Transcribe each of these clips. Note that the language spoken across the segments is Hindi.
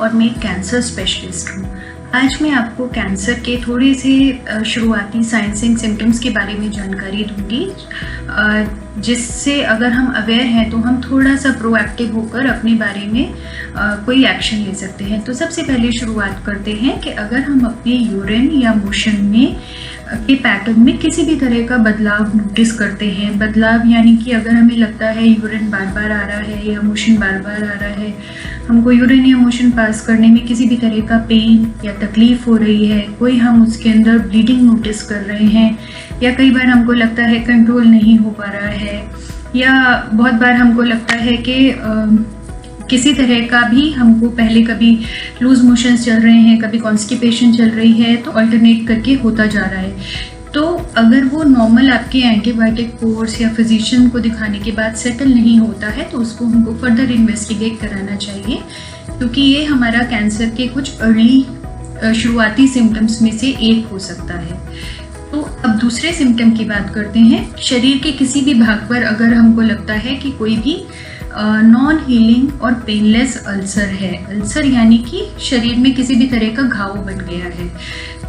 और मैं एक कैंसर स्पेशलिस्ट हूँ। आज मैं आपको कैंसर के थोड़े से शुरुआती साइंस एंड सिम्टम्स के बारे में जानकारी दूंगी, जिससे अगर हम अवेयर हैं तो हम थोड़ा सा प्रोएक्टिव होकर अपने बारे में कोई एक्शन ले सकते हैं। तो सबसे पहले शुरुआत करते हैं कि अगर हम अपने यूरिन या मोशन में के पैटर्न में किसी भी तरह का बदलाव नोटिस करते हैं, बदलाव यानी कि अगर हमें लगता है यूरिन बार बार आ रहा है या मोशन बार बार आ रहा है, हमको यूरिन या मोशन पास करने में किसी भी तरह का पेन या तकलीफ हो रही है, कोई हम उसके अंदर ब्लीडिंग नोटिस कर रहे हैं, या कई बार हमको लगता है कंट्रोल नहीं हो पा रहा है, या बहुत बार हमको लगता है कि किसी तरह का भी हमको पहले कभी लूज मोशंस चल रहे हैं, कभी कॉन्स्टिपेशन चल रही है, तो अल्टरनेट करके होता जा रहा है। तो अगर वो नॉर्मल आपके एंटीबायोटिक कोर्स या फिजिशियन को दिखाने के बाद सेटल नहीं होता है तो उसको हमको फर्दर इन्वेस्टिगेट कराना चाहिए, क्योंकि ये हमारा कैंसर के कुछ अर्ली शुरुआती सिम्टम्स में से एक हो सकता है। तो अब दूसरे सिम्टम की बात करते हैं। शरीर के किसी भी भाग पर अगर हमको लगता है कि कोई भी नॉन हीलिंग और पेनलेस अल्सर है, अल्सर यानी कि शरीर में किसी भी तरह का घाव बन गया है,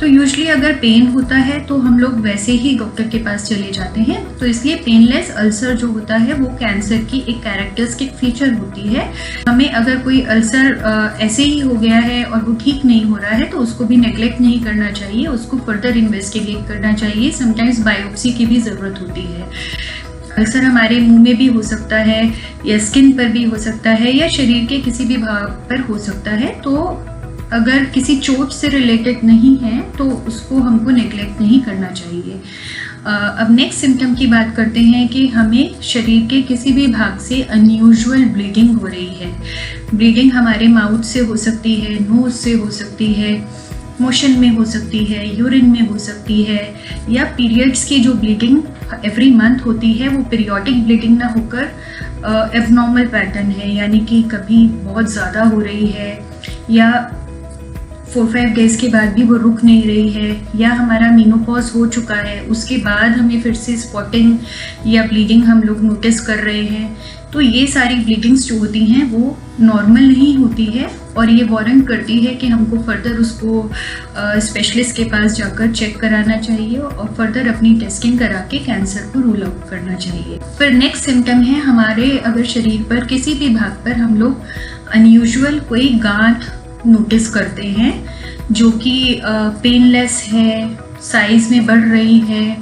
तो यूजुअली अगर पेन होता है तो हम लोग वैसे ही डॉक्टर के पास चले जाते हैं। तो इसलिए पेनलेस अल्सर जो होता है वो कैंसर की एक कैरेक्टरिस्टिक फीचर होती है। हमें अगर कोई अल्सर ऐसे ही हो गया है और वो ठीक नहीं हो रहा है तो उसको भी नेग्लेक्ट नहीं करना चाहिए, उसको फर्दर इन्वेस्टिगेट करना चाहिए। समटाइम्स बायोप्सी की भी ज़रूरत होती है। अल्सर हमारे मुंह में भी हो सकता है, या स्किन पर भी हो सकता है, या शरीर के किसी भी भाग पर हो सकता है। तो अगर किसी चोट से रिलेटेड नहीं है तो उसको हमको नेग्लेक्ट नहीं करना चाहिए। अब नेक्स्ट सिम्टम की बात करते हैं कि हमें शरीर के किसी भी भाग से अनयूजुअल ब्लीडिंग हो रही है। ब्लीडिंग हमारे माउथ से हो सकती है, नोज से हो सकती है, मोशन में हो सकती है, यूरिन में हो सकती है, या पीरियड्स की जो ब्लीडिंग एवरी मंथ होती है वो पीरियोडिक ब्लीडिंग ना होकर एबनॉर्मल पैटर्न है, यानी कि कभी बहुत ज़्यादा हो रही है या 4-5 डेज के बाद भी वो रुक नहीं रही है, या हमारा मेनोपॉज हो चुका है उसके बाद हमें फिर से स्पॉटिंग या ब्लीडिंग हम लोग नोटिस कर रहे हैं। तो ये सारी ब्लीडिंग्स जो होती हैं वो नॉर्मल नहीं होती है और ये वारंट करती है कि हमको फर्दर उसको स्पेशलिस्ट के पास जाकर चेक कराना चाहिए और फर्दर अपनी टेस्टिंग करा के कैंसर को रूल आउट करना चाहिए। फिर नेक्स्ट सिम्टम है हमारे अगर शरीर पर किसी भी भाग पर हम लोग अनयूजुअल कोई गांठ नोटिस करते हैं जो कि पेनलेस है, साइज में बढ़ रही है,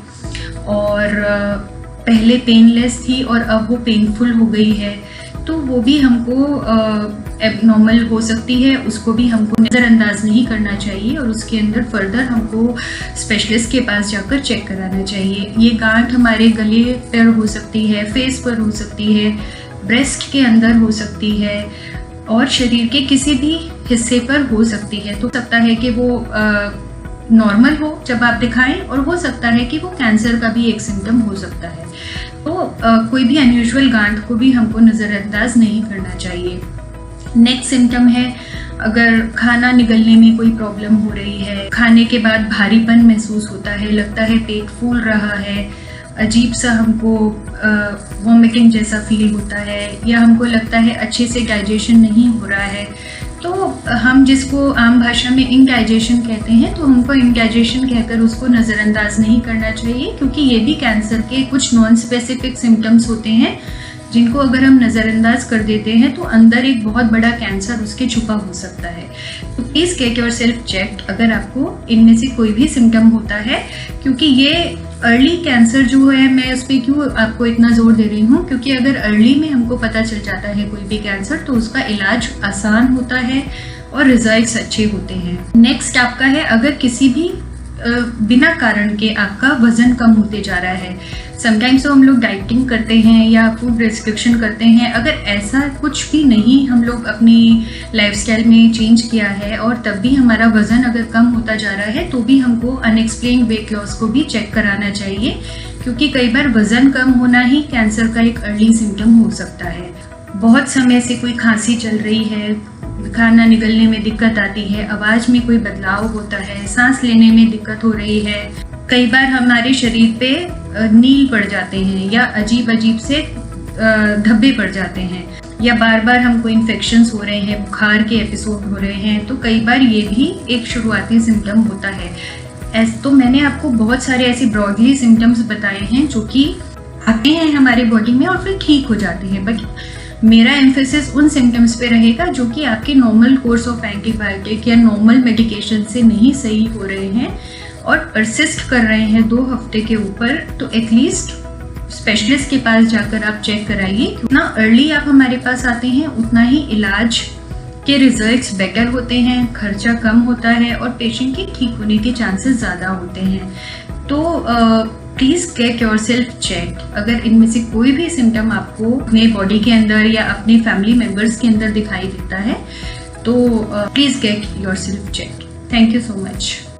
और पहले पेनलेस थी और अब वो पेनफुल हो गई है, तो वो भी हमको एबनॉर्मल हो सकती है। उसको भी हमको नज़रअंदाज नहीं करना चाहिए और उसके अंदर फर्दर हमको स्पेशलिस्ट के पास जाकर चेक कराना चाहिए। ये गांठ हमारे गले पर हो सकती है, फेस पर हो सकती है, ब्रेस्ट के अंदर हो सकती है, और शरीर के किसी भी हिस्से पर हो सकती है। तो सकता है कि वो नॉर्मल हो जब आप दिखाएं, और हो सकता है कि वो कैंसर का भी एक सिम्टम हो सकता है। तो कोई भी अनयूजुअल गांठ को भी हमको नज़रअंदाज नहीं करना चाहिए। नेक्स्ट सिम्टम है अगर खाना निगलने में कोई प्रॉब्लम हो रही है, खाने के बाद भारीपन महसूस होता है, लगता है पेट फूल रहा है, अजीब सा हमको वॉमिटिंग जैसा फील होता है, या हमको लगता है अच्छे से डाइजेशन नहीं हो रहा है, तो हम जिसको आम भाषा में इंडाइजेशन कहते हैं, तो हमको इंडाइजेशन कहकर उसको नज़रअंदाज नहीं करना चाहिए, क्योंकि ये भी कैंसर के कुछ नॉन स्पेसिफिक सिम्टम्स होते हैं जिनको अगर हम नज़रअंदाज कर देते हैं तो अंदर एक बहुत बड़ा कैंसर उसके छुपा हो सकता है। तो please get your self checked अगर आपको इनमें से कोई भी सिम्टम होता है, क्योंकि ये अर्ली कैंसर जो है, मैं उस पर क्यों आपको इतना जोर दे रही हूँ, क्योंकि अगर अर्ली में हमको पता चल जाता है कोई भी कैंसर तो उसका इलाज आसान होता है और रिजल्ट्स अच्छे होते हैं। नेक्स्ट आपका है अगर किसी भी बिना कारण के आपका वजन कम होते जा रहा है। समटाइम्स तो हम लोग डाइटिंग करते हैं या फूड रेस्ट्रिक्शन करते हैं, अगर ऐसा कुछ भी नहीं हम लोग अपनी लाइफस्टाइल में चेंज किया है और तब भी हमारा वजन अगर कम होता जा रहा है तो भी हमको अनएक्सप्लेन्ड वेट लॉस को भी चेक कराना चाहिए, क्योंकि कई बार वजन कम होना ही कैंसर का एक अर्ली सिम्टम हो सकता है। बहुत समय से कोई खांसी चल रही है, खाना निगलने में दिक्कत आती है, आवाज़ में कोई बदलाव होता है, सांस लेने में दिक्कत हो रही है, कई बार हमारे शरीर पे नील पड़ जाते हैं या अजीब अजीब से धब्बे पड़ जाते हैं, या बार बार हमको इन्फेक्शंस हो रहे हैं, बुखार के एपिसोड हो रहे हैं, तो कई बार ये भी एक शुरुआती सिम्टम होता है। तो मैंने आपको बहुत सारे ऐसे ब्रॉडली सिम्टम्स बताए हैं जो कि आते हैं हमारे बॉडी में और फिर ठीक हो जाते हैं, बट मेरा एम्फेसिस उन सिम्टम्स पे रहेगा जो कि आपके नॉर्मल कोर्स ऑफ एंटीबायोटिक या नॉर्मल मेडिकेशन से नहीं सही हो रहे हैं और परसिस्ट कर रहे हैं 2 हफ्ते के ऊपर, तो एटलीस्ट स्पेशलिस्ट के पास जाकर आप चेक कराइए। जितना अर्ली आप हमारे पास आते हैं उतना ही इलाज के रिजल्ट्स बेटर होते हैं, खर्चा कम होता है और पेशेंट के ठीक होने के चांसेस ज़्यादा होते हैं। तो प्लीज़ गेट योरसेल्फ चेक। अगर इनमें से कोई भी सिम्टम आपको अपने बॉडी के अंदर या अपने फैमिली मेम्बर्स के अंदर दिखाई देता है तो please get yourself check. Thank you so much.